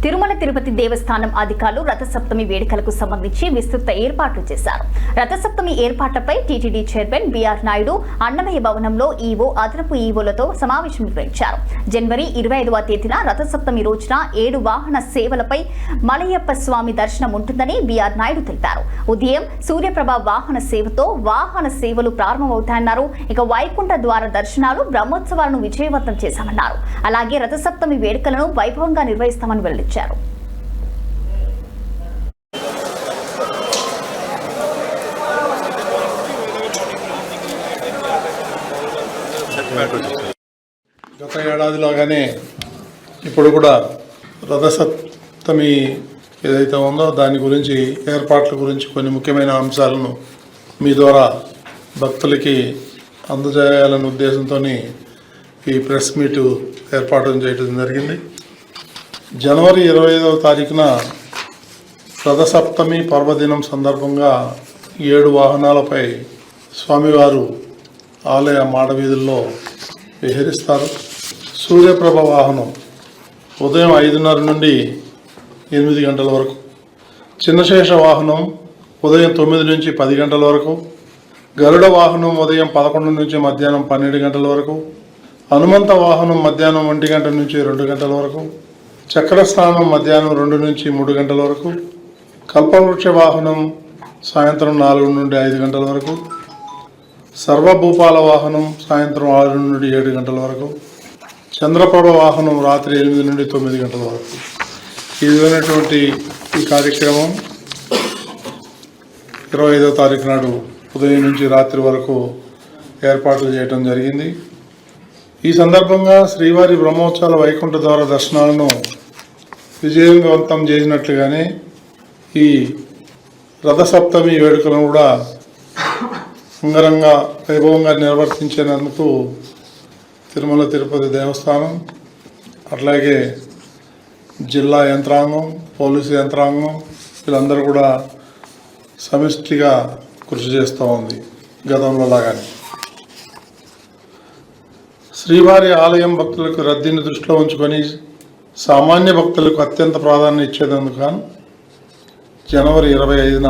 తిరుమల తిరుపతి దేవస్థానం అధికారులు రథసప్తమి వేడుకలకు సంబంధించి విస్తృత ఏర్పాట్లు చేశారు. రథసప్తమి ఏర్పాట్లపై టీటీడీ చైర్మన్ బిఆర్ నాయుడు అన్నమయ్య భవనంలో ఈవో అదనపు ఈవోలతో సమావేశం నిర్వహించారు. జనవరి 25వ తేదీన రథసప్తమి రోజున 7 వాహన సేవలపై మలయప్ప స్వామి దర్శనం ఉంటుందని బిఆర్ నాయుడు తెలిపారు. ఉదయం సూర్యప్రభ వాహన సేవతో వాహన సేవలు ప్రారంభమవుతాయన్నారు. ఇక వైకుంఠ ద్వార దర్శనాలు బ్రహ్మోత్సవాలను విజయవంతం చేశామన్నారు. అలాగే రథసప్తమి వేడుకలను వైభవంగా నిర్వహిస్తామని వెల్లడించారు. గత ఏడాదిలోగానే ఇప్పుడు కూడా రథసప్తమి ఏదైతే ఉందో దాని గురించి ఏర్పాట్ల గురించి కొన్ని ముఖ్యమైన అంశాలను మీ ద్వారా భక్తులకి అందజేయాలనే ఉద్దేశంతో ఈ ప్రెస్ మీటు ఏర్పాటు చేయడం జరిగింది. జనవరి 25వ తారీఖున రథసప్తమి పర్వదినం సందర్భంగా 7 వాహనాలపై స్వామివారు ఆలయ మాడవీధుల్లో విహరిస్తారు. సూర్యప్రభ వాహనం ఉదయం 5:30 నుండి 8 గంటల వరకు, చిన్నశేష వాహనం ఉదయం 9 నుంచి 10 గంటల వరకు, గరుడ వాహనం ఉదయం 11 నుంచి మధ్యాహ్నం 12 గంటల వరకు, హనుమంత వాహనం మధ్యాహ్నం 1 గంట నుంచి 2 గంటల వరకు, చక్ర స్నానం మధ్యాహ్నం 2 నుంచి 3 గంటల వరకు, కల్పవృక్ష వాహనం సాయంత్రం 4 నుండి 5 గంటల వరకు, సర్వభూపాల వాహనం సాయంత్రం 6 నుండి 7 గంటల వరకు, చంద్రప్రభ వాహనం రాత్రి 8 నుండి 9 గంటల వరకు. ఈ విధమైనటువంటి ఈ కార్యక్రమం 25వ తారీఖు నాడు ఉదయం నుంచి రాత్రి వరకు ఏర్పాట్లు చేయడం జరిగింది. ఈ సందర్భంగా శ్రీవారి బ్రహ్మోత్సవాల వైకుంఠ ద్వార దర్శనాలను విజయవంతం చేసినట్లుగానే ఈ రథసప్తమి వేడుకలను కూడా అంగరంగ వైభవంగా నిర్వర్తించేందుకు తిరుమల తిరుపతి దేవస్థానం, అట్లాగే జిల్లా యంత్రాంగం, పోలీసు యంత్రాంగం వీళ్ళందరూ కూడా సమిష్టిగా కృషి చేస్తూ ఉంది. గతంలో లాగానే శ్రీవారి ఆలయం భక్తులకు రద్దీని దృష్టిలో ఉంచుకొని సామాన్య భక్తులకు అత్యంత ప్రాధాన్యత ఇచ్చేందుకు జనవరి 25న